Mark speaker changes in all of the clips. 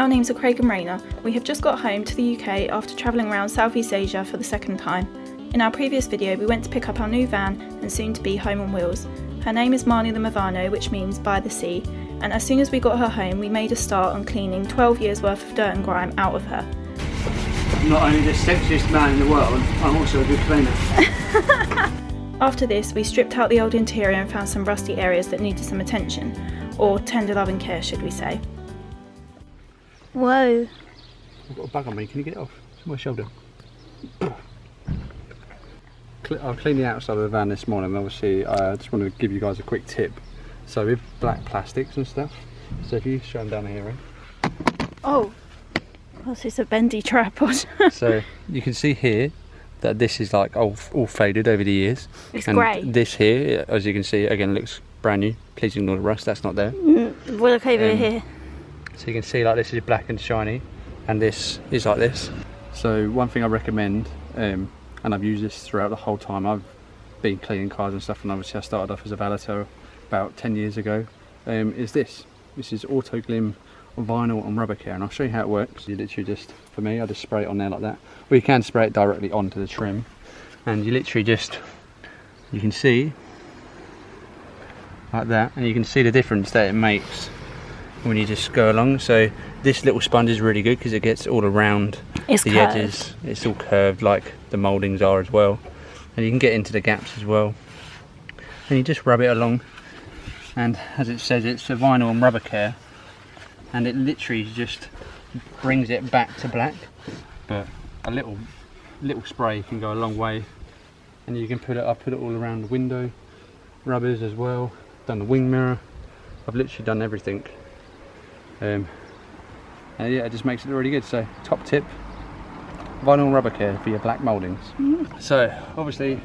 Speaker 1: Our names are Craig and Rayna. We have just got home to the UK after travelling around Southeast Asia for the second time. In our previous video we went to pick up our new van and soon to be home on wheels. Her name is Marnie the Movano, which means by the sea, and as soon as we got her home we made a start on cleaning 12 years worth of dirt and grime out of her.
Speaker 2: I'm not only the sexiest man in the world, I'm also a good cleaner.
Speaker 1: After this we stripped out the old interior and found some rusty areas that needed some attention, or tender love and care should we say. Whoa.
Speaker 2: I've got a bug on me, can you get it off? It's on my shoulder. I've cleaned the outside of the van this morning, and obviously I just want to give you guys a quick tip. So with black plastics and stuff, so if you show them down here, right?
Speaker 1: Oh, this is a bendy tripod.
Speaker 2: So you can see here that this is like all faded over the years.
Speaker 1: It's
Speaker 2: and
Speaker 1: grey.
Speaker 2: This here, as you can see, again looks brand new. Please ignore the rust, that's not there.
Speaker 1: We'll look over here.
Speaker 2: So you can see like this is black and shiny, and this is like this. So one thing I recommend, and I've used this throughout the whole time I've been cleaning cars and stuff, and obviously I started off as a valeter about 10 years ago, is this. This is Auto Glim vinyl and rubber care, and I'll show you how it works. You literally just, for me, I just spray it on there like that. Or you can spray it directly onto the trim, and you literally just, you can see like that, and you can see the difference that it makes when you just go along. So this little sponge is really good because it gets all around the edges. It's all curved like the mouldings are as well, and you can get into the gaps as well, and you just rub it along, and as it says, it's a vinyl and rubber care, and it literally just brings it back to black. But a little spray can go a long way, and you can put it, I put it all around the window rubbers as well, done the wing mirror, I've literally done everything. And yeah, it just makes it really good. So top tip, vinyl rubber care for your black mouldings. So obviously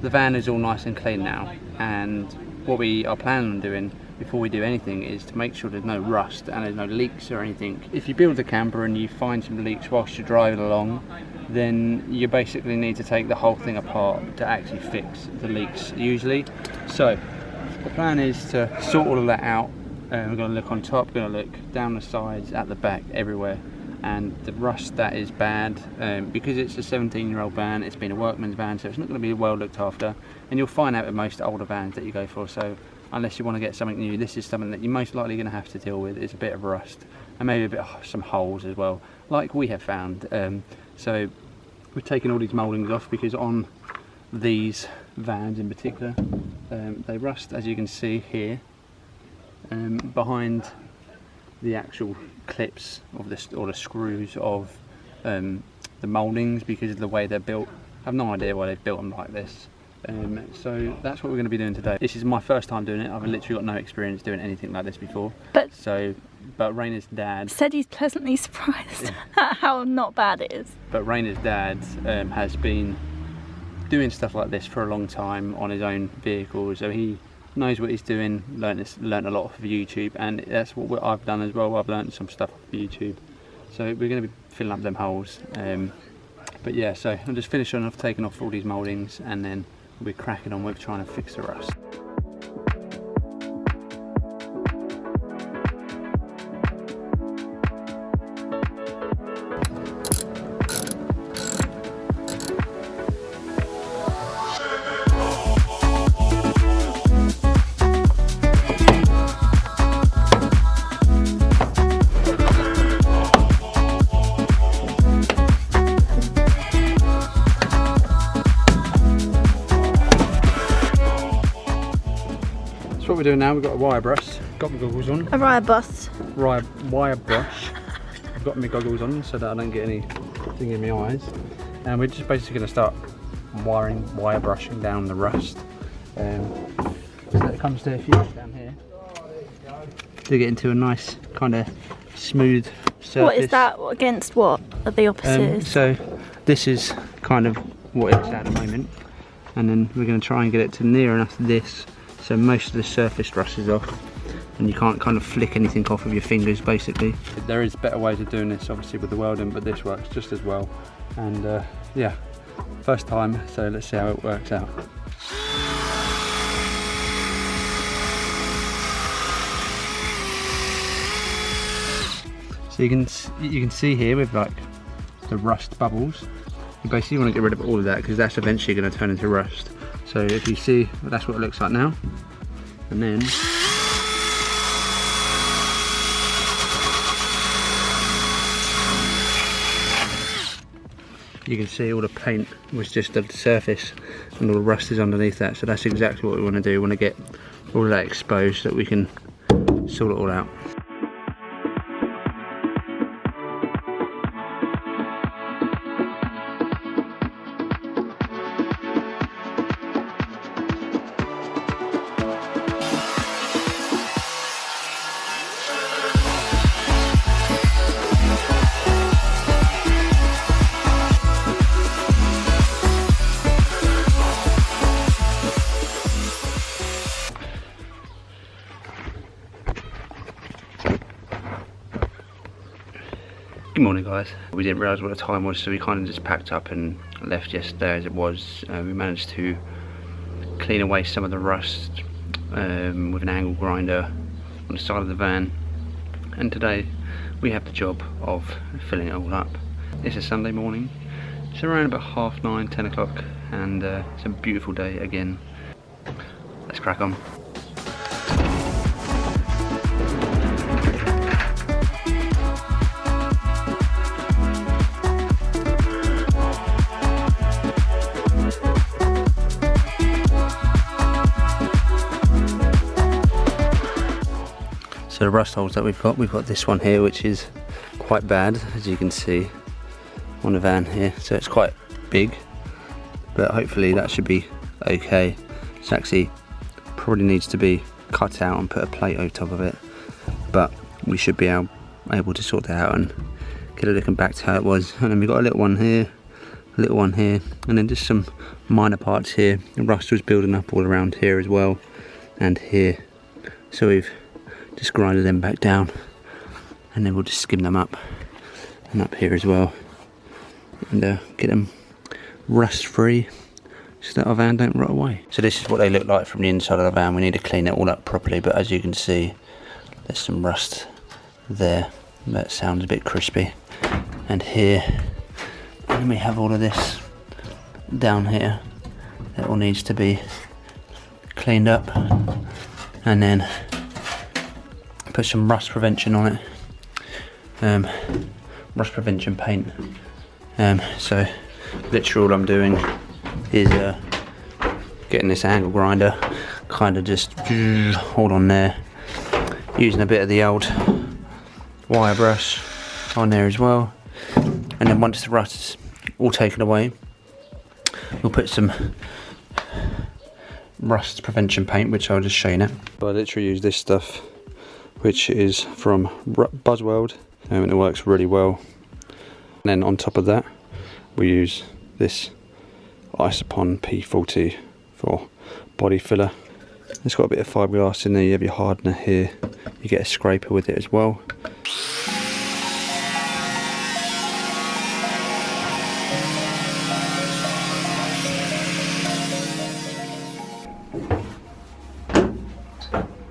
Speaker 2: the van is all nice and clean now, and what we are planning on doing before we do anything is to make sure there's no rust and there's no leaks or anything. If you build a camper and you find some leaks whilst you're driving along, then you basically need to take the whole thing apart to actually fix the leaks usually. So the plan is to sort all of that out. We're going to look on top, going to look down the sides, at the back, everywhere, and the rust that is bad, because it's a 17-year-old van, it's been a workman's van, so it's not going to be well looked after, and you'll find out with most older vans that you go for. So unless you want to get something new, this is something that you're most likely going to have to deal with, is a bit of rust, and maybe a bit of some holes as well, like we have found. So we've taken all these mouldings off because on these vans in particular, they rust, as you can see here. Behind the actual clips of this, or the screws of the mouldings, because of the way they're built. I have no idea why they've built them like this. So that's what we're going to be doing today. This is my first time doing it. I've literally got no experience doing anything like this before. But Rayna's dad
Speaker 1: said he's pleasantly surprised at how not bad it is. But
Speaker 2: Rayna's dad has been doing stuff like this for a long time on his own vehicle, so he knows what he's doing, learned a lot off of YouTube, and that's what I've done as well. I've learned some stuff off of YouTube, so we're going to be filling up them holes. But yeah, so I'm just finishing off taking off all these mouldings, and then we'll be cracking on with trying to fix the rust. What we're doing now, we've got a wire brush, got my goggles on.
Speaker 1: A wire brush.
Speaker 2: Wire brush. I've got my goggles on so that I don't get anything in my eyes. And we're just basically going to start wire brushing down the rust. So it comes to a few down here. To get into a nice kind of smooth surface.
Speaker 1: What is that against what are the opposites?
Speaker 2: So this is kind of what it's at the moment. And then we're going to try and get it to near enough to this, so most of the surface rust is off and you can't kind of flick anything off with your fingers basically. There is better ways of doing this obviously with the welding, but this works just as well. And yeah, first time, so let's see how it works out. So So you can see here with like the rust bubbles, you basically want to get rid of all of that because that's eventually going to turn into rust. So if you see, well, that's what it looks like now. And then you can see all the paint was just at the surface and all the rust is underneath that. So that's exactly what we want to do. We want to get all of that exposed so that we can sort it all out. Good morning guys. We didn't realise what the time was, so we kind of just packed up and left yesterday as it was. We managed to clean away some of the rust with an angle grinder on the side of the van, and today we have the job of filling it all up. It's a Sunday morning, it's around about 9:30, 10 o'clock, and it's a beautiful day again. Let's crack on. So the rust holes that we've got this one here, which is quite bad, as you can see on the van here. So it's quite big, but hopefully that should be okay. It actually probably needs to be cut out and put a plate over top of it, but we should be able to sort that out and get it looking back to how it was. And then we've got a little one here, a little one here, and then just some minor parts here. The rust was building up all around here as well, and here. So we've just grinded them back down, and then we'll just skim them up, and up here as well, and get them rust free so that our van don't rot away. So this is what they look like from the inside of the van. We need to clean it all up properly, but as you can see there's some rust there that sounds a bit crispy, and here, and then we have all of this down here that all needs to be cleaned up, and then put some rust prevention on it, rust prevention paint. So literally all I'm doing is getting this angle grinder, kind of just hold on there, using a bit of the old wire brush on there as well, and then once the rust is all taken away, we'll put some rust prevention paint, which I'll just show you now. But I literally use this stuff, which is from Buzzweld, and it works really well. And then on top of that we use this Isopon P40 for body filler. It's got a bit of fiberglass in there, you have your hardener here, you get a scraper with it as well.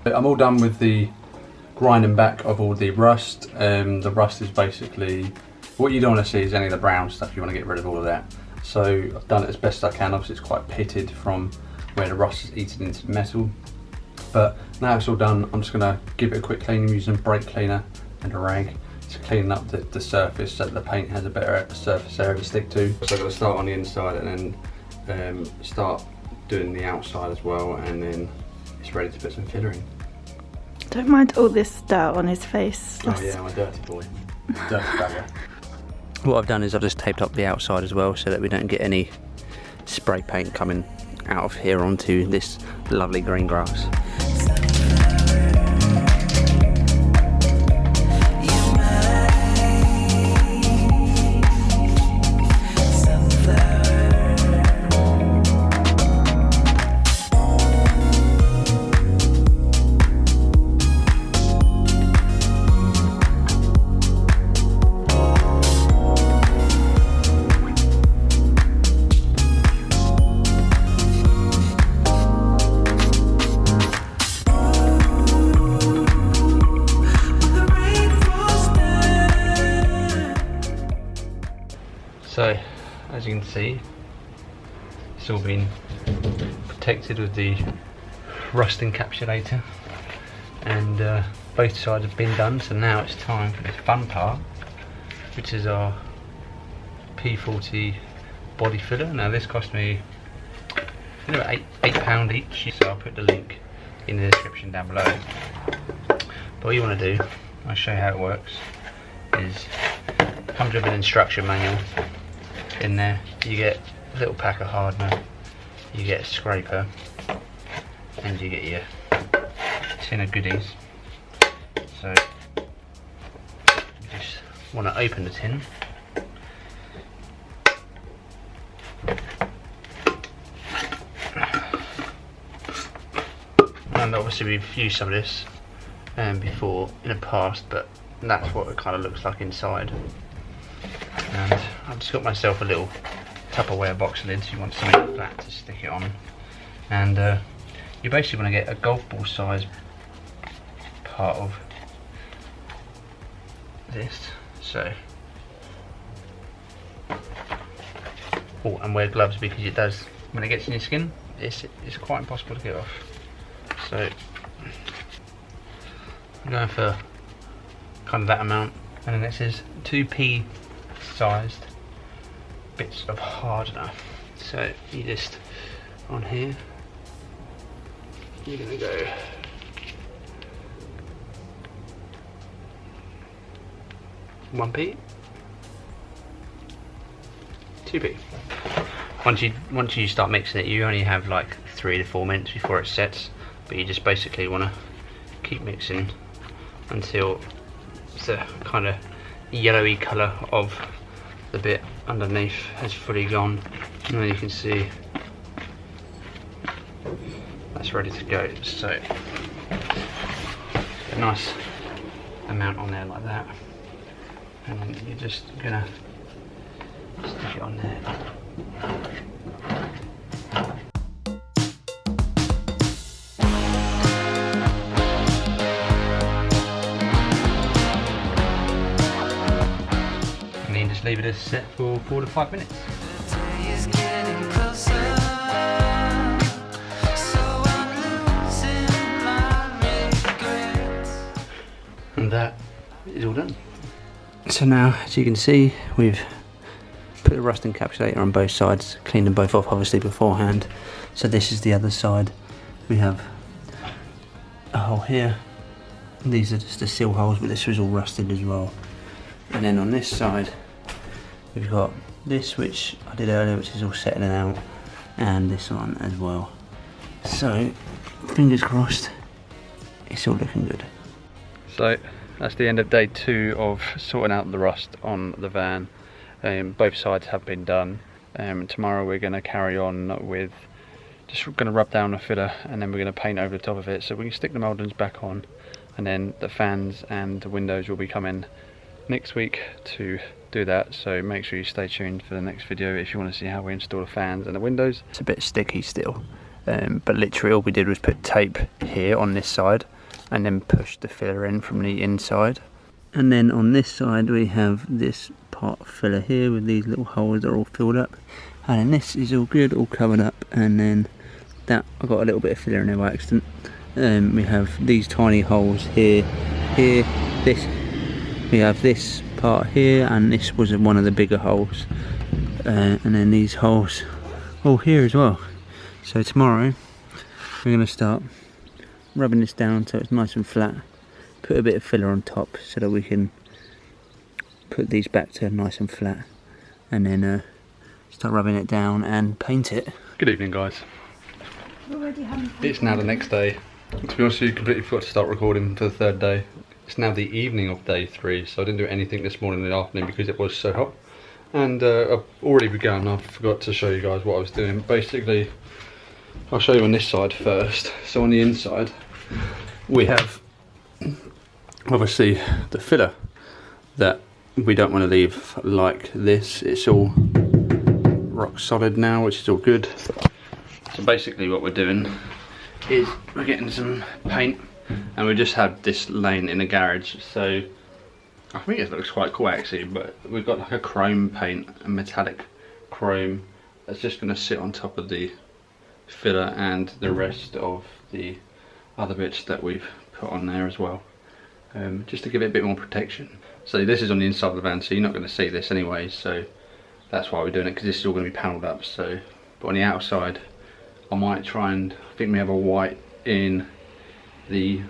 Speaker 2: I'm all done with the grinding back of all the rust. The rust is basically, what you don't want to see is any of the brown stuff. You want to get rid of all of that. So I've done it as best I can. Obviously it's quite pitted from where the rust is eaten into the metal, but now it's all done, I'm just going to give it a quick clean using brake cleaner and a rag to clean up the surface so that the paint has a better surface area to stick to. So I'm going to start on the inside and then start doing the outside as well, and then it's ready to put some filler in.
Speaker 1: Don't mind all this dirt on his face.
Speaker 2: Oh yeah, I'm a dirty boy. Dirty bugger. What I've done is I've just taped up the outside as well so that we don't get any spray paint coming out of here onto this lovely green grass. you can see, it's all been protected with the rust encapsulator, and both sides have been done. So now it's time for the fun part, which is our P40 body filler. Now this cost me about £8 each, so I'll put the link in the description down below. But what you want to do, I'll show you how it works, is it comes with an instruction manual. In there you get a little pack of hardener, you get a scraper, and you get your tin of goodies. So you just want to open the tin, and obviously we've used some of this before in the past, but that's what it kind of looks like inside. And I've just got myself a little Tupperware box lid, so you want something flat to stick it on. And you basically want to get a golf ball size part of this. So, and wear gloves, because it does, when it gets in your skin, it's quite impossible to get off. So I'm going for kind of that amount, and then this is 2p sized bits of hardener. So you just, on here, you're going to go one p, 2p. Once you start mixing it, you only have like 3 to 4 minutes before it sets, but you just basically want to keep mixing until the kind of yellowy colour of the bit underneath has fully gone, and then you can see that's ready to go. So a nice amount on there like that, and then you're just gonna stick it on there. Just leave it as set for 4 to 5 minutes. And that is all done. So now, as you can see, we've put the rust encapsulator on both sides, cleaned them both off obviously beforehand. So this is the other side. We have a hole here. These are just the seal holes, but this was all rusted as well. And then on this side, we've got this, which I did earlier, which is all settling out, and this one as well. So, fingers crossed, it's all looking good. So, that's the end of day 2 of sorting out the rust on the van. Both sides have been done. Tomorrow we're going to carry on with just going to rub down a filler, and then we're going to paint over the top of it so we can stick the mouldings back on, and then the fans and the windows will be coming next week to do that. So make sure you stay tuned for the next video if you want to see how we install the fans and the windows. It's a bit sticky still, but literally all we did was put tape here on this side and then push the filler in from the inside. And then on this side we have this part of filler here with these little holes that are all filled up, and then this is all good, all covered up. And then that, I got a little bit of filler in there by accident. We have these tiny holes here, this. We have this part here, and this was one of the bigger holes, and then these holes all here as well. So tomorrow we're going to start rubbing this down so it's nice and flat, put a bit of filler on top so that we can put these back to nice and flat, and then start rubbing it down and paint it. Good evening, guys. It's now the next day. To be honest with you, completely forgot to start recording for the 3rd day. It's now the evening of day 3, so I didn't do anything this morning in the afternoon because it was so hot. And I've already begun. I forgot to show you guys what I was doing. Basically, I'll show you on this side first. So on the inside, we have obviously the filler that we don't want to leave like this. It's all rock solid now, which is all good. So basically what we're doing is we're getting some paint, and we just had this laying in the garage, so I think it looks quite cool actually. But we've got like a chrome paint, a metallic chrome that's just going to sit on top of the filler and the rest of the other bits that we've put on there as well, just to give it a bit more protection. So this is on the inside of the van, so you're not going to see this anyway, so that's why we're doing it, because this is all going to be panelled up. So, but on the outside I might try and, I think we have a white in the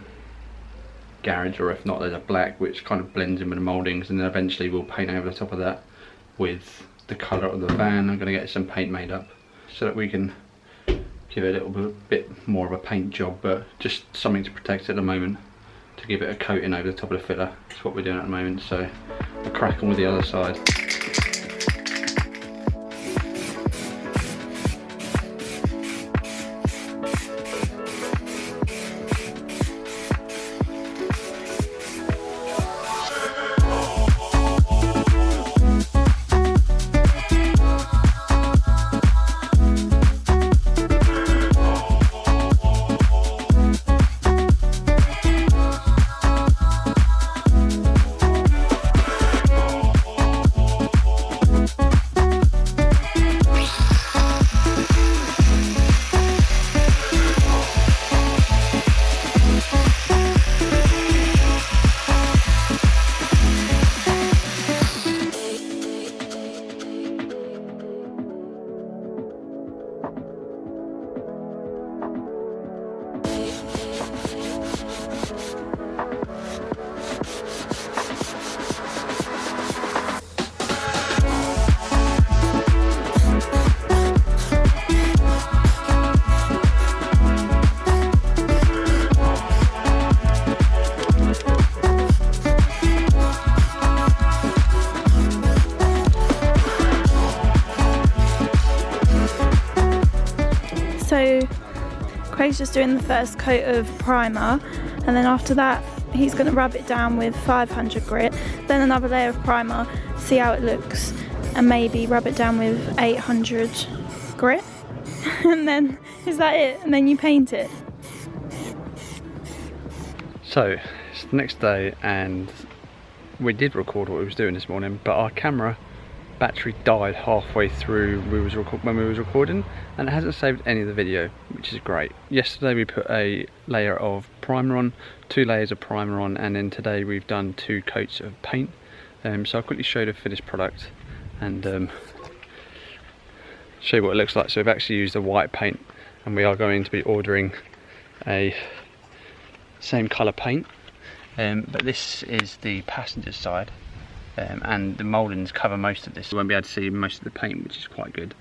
Speaker 2: garage, or if not there's a black which kind of blends in with the mouldings, and then eventually we'll paint over the top of that with the colour of the van. I'm going to get some paint made up so that we can give it a little bit more of a paint job, but just something to protect it at the moment, to give it a coating over the top of the filler. That's what we're doing at the moment, so we'll crack on with the other side.
Speaker 1: So Craig's just doing the first coat of primer, and then after that he's going to rub it down with 500 grit, then another layer of primer, see how it looks, and maybe rub it down with 800 grit. And then, is that it? And then you paint it.
Speaker 2: So it's the next day and we did record what we was doing this morning, but our camera battery died halfway through when we was recording, and it hasn't saved any of the video, which is great. Yesterday we put a layer of primer on, 2 layers of primer on, and then today we've done 2 coats of paint. So I'll quickly show you the finished product and show you what it looks like. So we've actually used a white paint, and we are going to be ordering a same colour paint, but this is the passenger side. And the mouldings cover most of this. You won't be able to see most of the paint, which is quite good.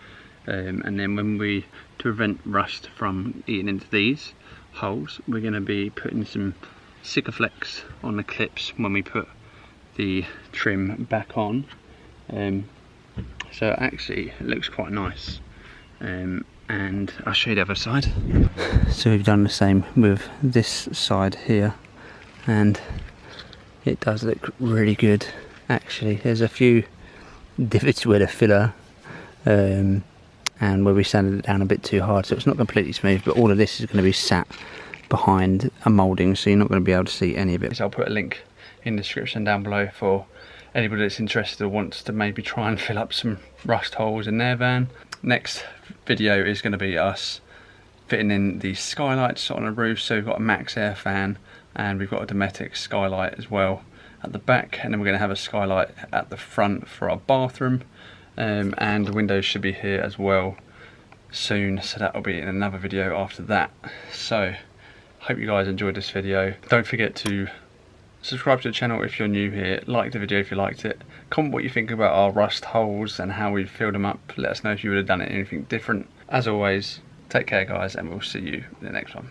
Speaker 2: And then to prevent rust from eating into these holes, we're going to be putting some Sikaflex on the clips when we put the trim back on. So actually it looks quite nice. And I'll show you the other side. So we've done the same with this side here, and it does look really good. Actually, there's a few divots with a filler and where we sanded it down a bit too hard, so it's not completely smooth, but all of this is going to be sat behind a moulding, so you're not going to be able to see any of it. So I'll put a link in the description down below for anybody that's interested or wants to maybe try and fill up some rust holes in their van. Next video is going to be us fitting in the skylights on a roof. So we've got a max air fan and we've got a Dometic skylight as well at the back, and then we're going to have a skylight at the front for our bathroom, and the windows should be here as well soon, so that will be in another video after that. So hope you guys enjoyed this video. Don't forget to subscribe to the channel if you're new here, like the video if you liked it, comment what you think about our rust holes and how we filled them up, let us know if you would have done anything different. As always, take care guys, and we'll see you in the next one.